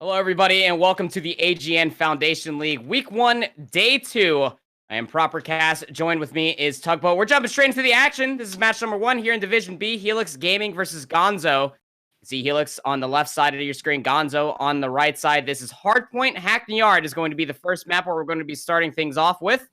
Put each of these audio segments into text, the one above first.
Hello, everybody, and welcome to the AGN Foundation League, Week 1, Day 2. I am Proper Cast. Joined with me is Tugboat. We're jumping straight into the action. This is match number 1 here in Division B, Helix Gaming versus GonZo. You see Helix on the left side of your screen, GonZo on the right side. This is Hardpoint. Hackney Yard is going to be the first map where we're going to be starting things off with.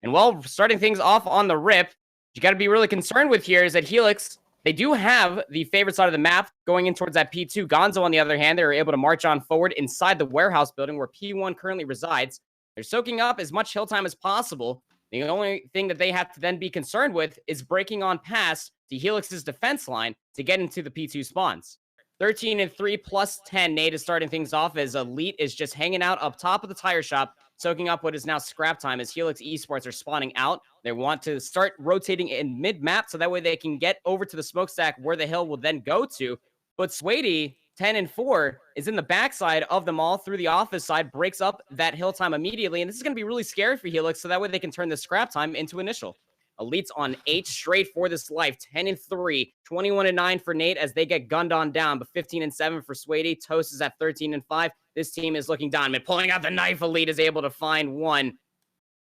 And, well, starting things off on the rip, you got to be really concerned with here is that Helix, they do have the favorite side of the map going in towards that P2. GonZo, on the other hand, they're able to march on forward inside the warehouse building where P1 currently resides. They're soaking up as much hill time as possible. The only thing that they have to then be concerned with is breaking on past the Helix's defense line to get into the P2 spawns. 13-3 plus 10. Nate is starting things off as Elite is just hanging out up top of the tire shop, soaking up what is now scrap time as Helix Esports are spawning out. They want to start rotating in mid-map so that way they can get over to the smokestack where the hill will then go to. But Swadeee, 10-4, is in the backside of them all through the office side, breaks up that hill time immediately, and this is going to be really scary for Helix so that way they can turn the scrap time into initial. Elite's on 8 straight for this life, 10-3, 21-9 for Nate as they get gunned on down, but 15-7 for Swadeee. Toast is at 13-5. This team is looking dominant. Pulling out the knife, Elite is able to find one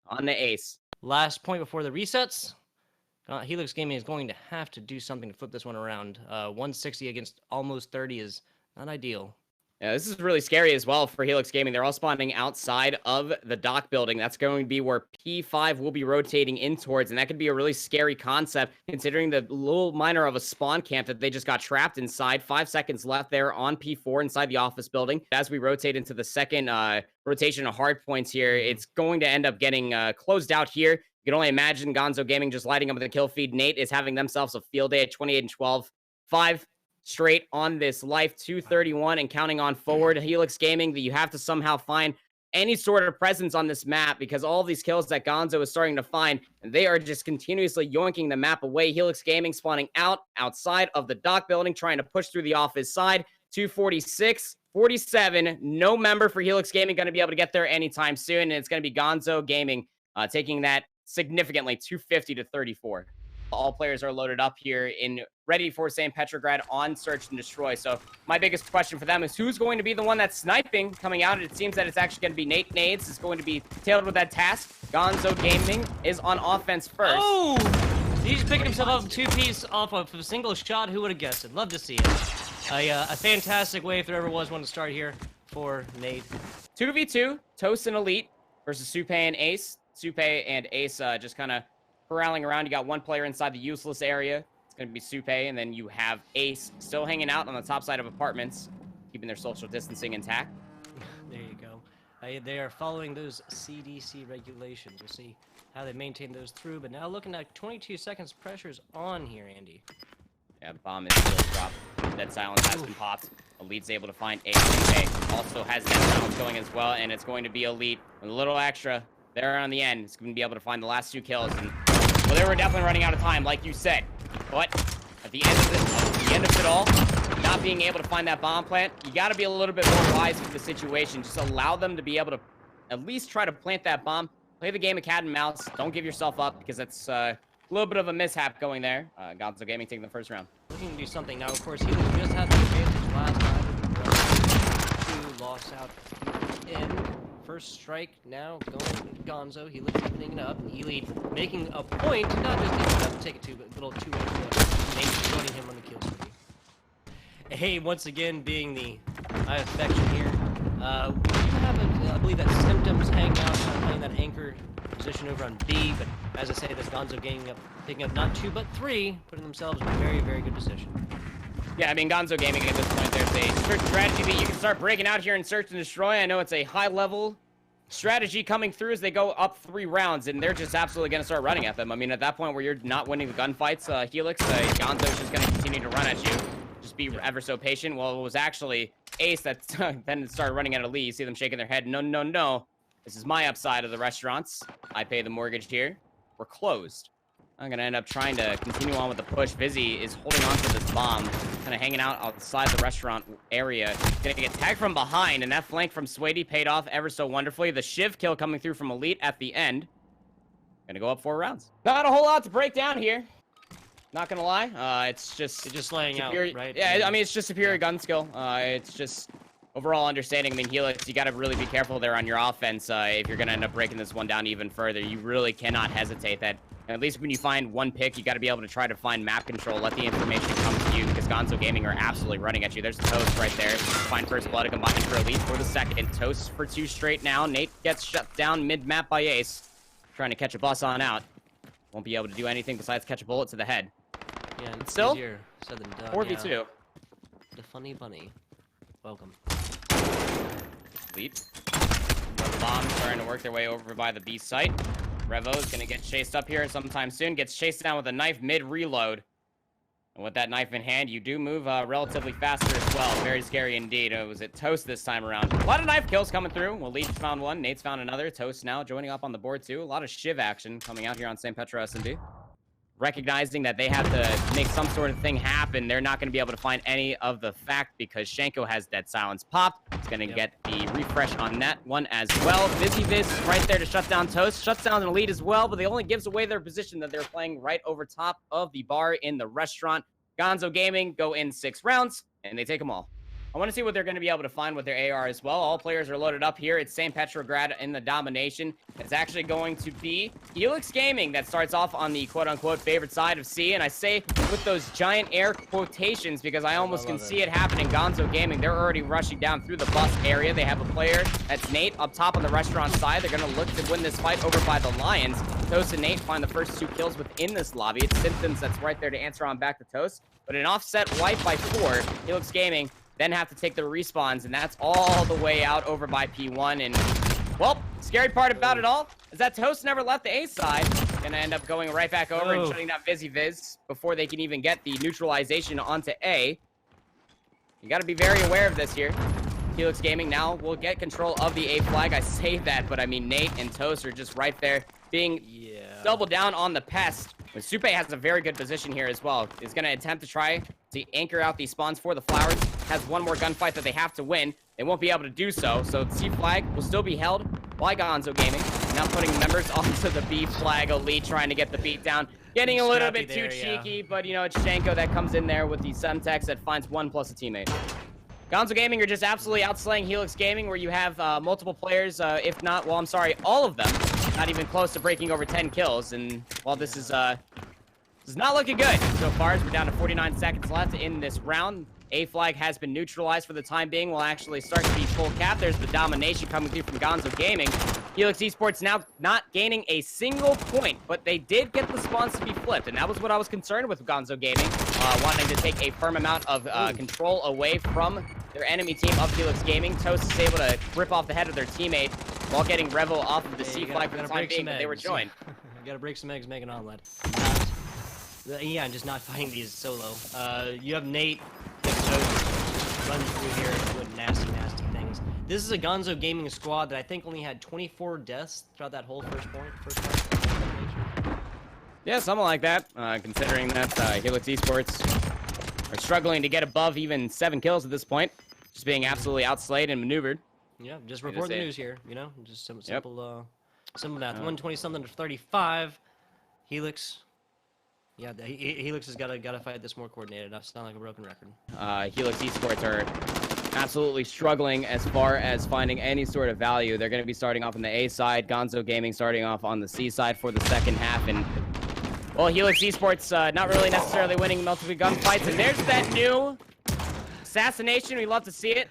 on the ace. Last point before the resets. Helix Gaming is going to have to do something to flip this one around. 160 against almost 30 is not ideal. Yeah, this is really scary as well for Helix Gaming. They're all spawning outside of the dock building. That's going to be where P5 will be rotating in towards, and that could be a really scary concept considering the little minor of a spawn camp that they just got trapped inside. 5 seconds left there on P4 inside the office building. As we rotate into the second rotation of hard points here, it's going to end up getting closed out here. You can only imagine GonZo Gaming just lighting up the kill feed. Nate is having themselves a field day at 28-12. 5 straight on this life, 231 and counting on forward. Helix Gaming, that you have to somehow find any sort of presence on this map because all of these kills that GonZo is starting to find, and they are just continuously yoinking the map away. Helix Gaming spawning outside of the dock building, trying to push through the office side. 246, 47, no member for Helix Gaming going to be able to get there anytime soon, and it's going to be GonZo Gaming taking that significantly, 250-34. All players are loaded up here in ready for St. Petrograd on search and destroy. So my biggest question for them is who's going to be the one that's sniping coming out? It seems that it's actually going to be NateNades is going to be tailed with that task. GonZo Gaming is on offense first. Oh! He's picking himself up 2-piece off of a single shot. Who would have guessed it? Love to see it. A fantastic way if there ever was one to start here for Nate. 2v2, Toast and Elite versus Supe and Ace. Supe and Ace just kind of corralling around. You got one player inside the useless area. It's going to be Supe, and then you have Ace still hanging out on the top side of apartments, keeping their social distancing intact. There you go. They are following those CDC regulations. We'll see how they maintain those through, but now looking at 22 seconds, pressure's on here, Andy. Yeah, bomb is still dropped. Dead silence has been popped. Elite's able to find Ace. Supe also has dead silence going as well, and it's going to be Elite with a little extra there on the end. It's going to be able to find the last 2 kills, and well, they were definitely running out of time, like you said. But at the end of it all, not being able to find that bomb plant, you got to be a little bit more wise with the situation. Just allow them to be able to at least try to plant that bomb. Play the game of cat and mouse. Don't give yourself up because that's a little bit of a mishap going there. GonZo Gaming taking the first round. Looking to do something now. Of course, he just had the advantage last time. 2 lost out in. First strike now going to GonZo. He looks everything it up. Elite making a point, not just taking it up, take it to, but a little two-way Nate joining him on the kill streak. Hey, once again, being the high affection here. We have, I believe, that Symptoms hanging out, playing that anchor position over on B, but as I say, this GonZo Gaming picking up not 2, but 3, putting themselves in a very, very good position. Yeah, I mean, GonZo Gaming at this point, there's a certain strategy that you can start breaking out here in Search and Destroy. I know it's a high-level strategy coming through as they go up 3 rounds, and they're just absolutely going to start running at them. I mean, at that point where you're not winning the gunfights, Helix, GonZo's just going to continue to run at you. Just be ever so patient. Well, it was actually Ace that then started running at Elite. You see them shaking their head. No, no, no. This is my upside of the restaurants. I pay the mortgage here. We're closed. I'm going to end up trying to continue on with the push. Vizzy is holding on to this bomb, kind of hanging out outside the restaurant area. Going to get tagged from behind, and that flank from Swadeee paid off ever so wonderfully. The Shiv kill coming through from Elite at the end. Going to go up 4 rounds. Not a whole lot to break down here. Not going to lie. It's just laying superior, out, right? Yeah, I mean, it's just superior gun skill. It's just overall understanding, I mean, Helix, you got to really be careful there on your offense if you're going to end up breaking this one down even further. You really cannot hesitate that. At least when you find one pick, you got to be able to try to find map control, let the information come to you, because GonZo Gaming are absolutely running at you. There's Toast right there. Find first blood, combining for Elite for the second. Toast for 2 straight now. Nate gets shut down mid-map by Ace, trying to catch a bus on out. Won't be able to do anything besides catch a bullet to the head. Yeah, it's still easier said than done. 4v2. Yeah. The funny bunny. Welcome. Elite. Bombs starting to work their way over by the B site. Revo is going to get chased up here sometime soon. Gets chased down with a knife mid-reload. And with that knife in hand, you do move relatively faster as well. Very scary indeed. It was at Toast this time around. A lot of knife kills coming through. Well, Leach found one. Nate's found another. Toast now joining up on the board too. A lot of shiv action coming out here on St. Petro S&D. Recognizing that they have to make some sort of thing happen. They're not going to be able to find any of the fact because Shankohh has Dead Silence popped. It's going to get the refresh on that one as well. VizzyViz right there to shut down Toast. Shuts down an Elite as well, but they only gives away their position that they're playing right over top of the bar in the restaurant. GonZo Gaming go in 6 rounds, and they take them all. I want to see what they're going to be able to find with their AR as well. All players are loaded up here. It's St. Petrograd in the domination. It's actually going to be Helix Gaming that starts off on the quote-unquote favorite side of C. And I say with those giant air quotations because I almost can see it happening. GonZo Gaming, they're already rushing down through the bus area. They have a player that's Nate up top on the restaurant side. They're going to look to win this fight over by the Lions. Toast and Nate find the first 2 kills within this lobby. It's Symptoms that's right there to answer on back to Toast. But an offset wipe by 4. Helix Gaming then have to take the respawns, and that's all the way out over by P1. And, well, scary part about it all is that Toast never left the A side. Gonna end up going right back over and shutting down VizzyViz before they can even get the neutralization onto A. You gotta be very aware of this here. Helix Gaming now will get control of the A flag. I say that, but I mean, Nate and Toast are just right there being double down on the pest. But Supe has a very good position here as well. He's going to attempt to try to anchor out these spawns for the flowers. Has one more gunfight that they have to win. They won't be able to do so. So C flag will still be held by GonZo Gaming. Now putting members onto the B flag. Elite trying to get the beat down. Getting a little bit too cheeky, but you know, it's Shankohh that comes in there with the Semtex that finds 1 plus a teammate. GonZo Gaming are just absolutely outslaying Helix Gaming, where you have multiple players, if not, well, I'm sorry, all of them, not even close to breaking over 10 kills. And while this is not looking good so far, as we're down to 49 seconds left in this round. A flag has been neutralized for the time being. We'll actually start to be full cap. There's the domination coming through from GonZo Gaming. Helix Esports now not gaining a single point, but they did get the spawns to be flipped, and that was what I was concerned with GonZo Gaming, wanting to take a firm amount of control away from their enemy team of Helix Gaming. Toast is able to rip off the head of their teammate while getting Revo off of the C flag for the time being, but they were joined. You gotta break some eggs, make an omelet. Yeah, I'm just not fighting these solo. You have Nate, run through here and doing nasty things. This is a GonZo Gaming squad that I think only had 24 deaths throughout that whole first point. Yeah, something like that. Considering that Helix Esports are struggling to get above even 7 kills at this point, just being absolutely outslayed and maneuvered. Yeah, just report the news here. You know, just simple math. 120 something to 35. Helix. Yeah, Helix has got to fight this more coordinated. I sound like a broken record. Helix Esports are absolutely struggling as far as finding any sort of value. They're going to be starting off on the A side. GonZo Gaming starting off on the C side for the second half. And, well, Helix Esports not really necessarily winning multiple gunfights. And there's that new assassination. We love to see it.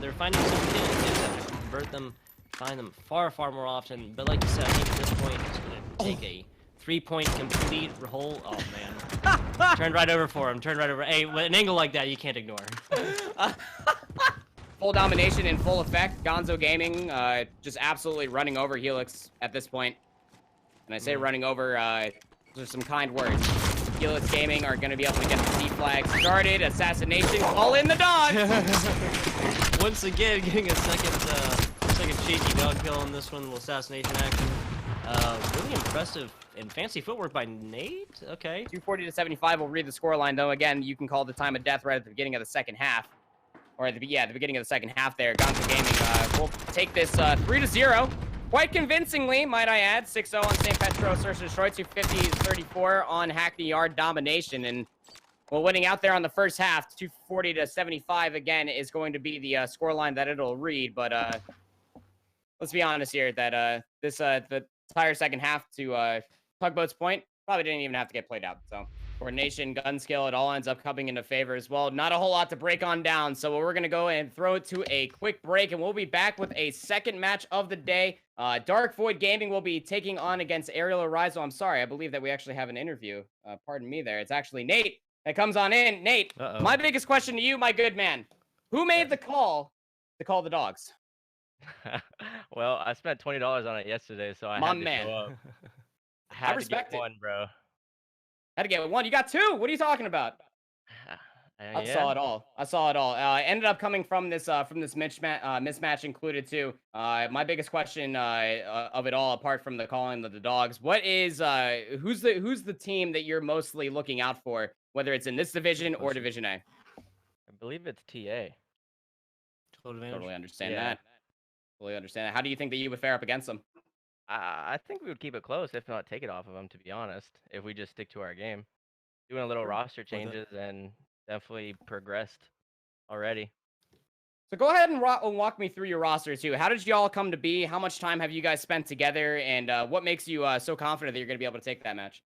They're finding some kills that convert them, find them far more often. But like you said, I think at this point it's going to take a 3-point complete hole. Oh man. Turned right over for him. Turned right over. Hey, with an angle like that, you can't ignore. Full domination in full effect. GonZo Gaming just absolutely running over Helix at this point. And I say running over, there's some kind words. Helix Gaming are going to be able to get the C flag started. Assassination. Call in the dog. Once again, getting a second cheeky dog kill on this one. Little assassination action. Really impressive and fancy footwork by Nate. Okay. 240 to 75. We'll read the scoreline, though. Again, you can call the time of death right at the beginning of the second half. Or at the beginning of the second half there. GonZo Gaming will take this 3-0. Quite convincingly, might I add. 6-0 on St. Petro, Search and Destroy. 250-34 on Hackney Yard domination. And Well, winning out there on the first half, 240 to 75 again is going to be the scoreline that it'll read. But let's be honest here that the entire second half, to Tugboat's point, probably didn't even have to get played out. So coordination, gun skill, it all ends up coming into favor as well. Not a whole lot to break on down. So we're going to go and throw it to a quick break, and we'll be back with a second match of the day. Dark Void Gaming will be taking on against Aerial Arizo. I'm sorry, I believe that we actually have an interview. Pardon me there. It's actually Nate that comes on in. Nate, my biggest question to you, my good man, who made the call to call the dogs? Well, I spent $20 on it yesterday, so I had to show up. I had to get one, bro. Had to get one. You got two. What are you talking about? I saw it all. I saw it all. Ended up coming from this mismatch included too. My biggest question of it all, apart from the calling of the dogs, what is who's the team that you're mostly looking out for, whether it's in this division or Division A? I believe it's TA. Totally understand that. Totally understand that. How do you think that you would fare up against them? I think we would keep it close, if not take it off of them, to be honest, if we just stick to our game. Doing a little roster changes and definitely progressed already. So go ahead and walk me through your roster too. How did you all come to be? How much time have you guys spent together? And what makes you so confident that you're going to be able to take that match?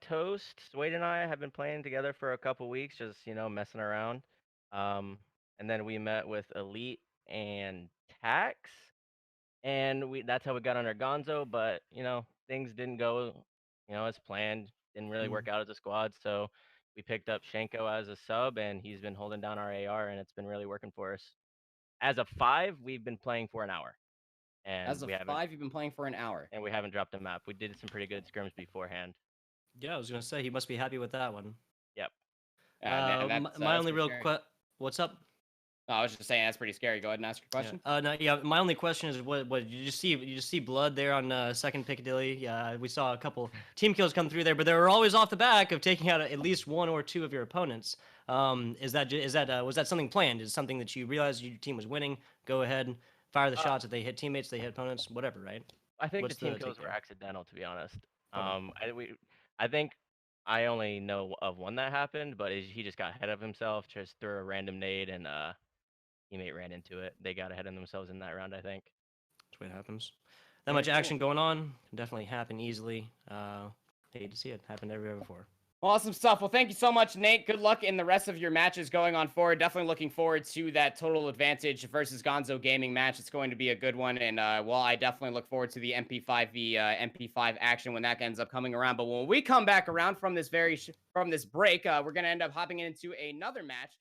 Toast, Swadeee and I have been playing together for a couple weeks, just, messing around. And then we met with Elite and Tax. And that's how we got under GonZo, but things didn't go, as planned. Didn't really work out as a squad, so we picked up Shankohh as a sub, and he's been holding down our AR, and it's been really working for us. As a 5, we've been playing for an hour, and as a 5, you've been playing for an hour, and we haven't dropped a map. We did some pretty good scrims beforehand. Yeah, I was gonna say he must be happy with that one. Yep. My only real what's up? I was just saying that's pretty scary. Go ahead and ask your question. My only question is what did you just see? You just see blood there on second Piccadilly. Yeah, we saw a couple team kills come through there, but they were always off the back of taking out at least one or two of your opponents. Was that something planned? Is it something that you realized your team was winning? Go ahead and fire the shots. If they hit teammates, they hit opponents, whatever, right? I think the team kills were accidental, to be honest. I think I only know of one that happened, but he just got ahead of himself, just threw a random nade, and teammate ran into it. They got ahead of themselves in that round, I think. That's what happens. That much action going on can definitely happen easily. Hate to see it happen everywhere before. Awesome stuff. Well, thank you so much, Nate. Good luck in the rest of your matches going on forward. Definitely looking forward to that Total Advantage versus GonZo Gaming match. It's going to be a good one. And, I definitely look forward to the MP5 v MP5 action when that ends up coming around. But when we come back around from this break, we're going to end up hopping into another match.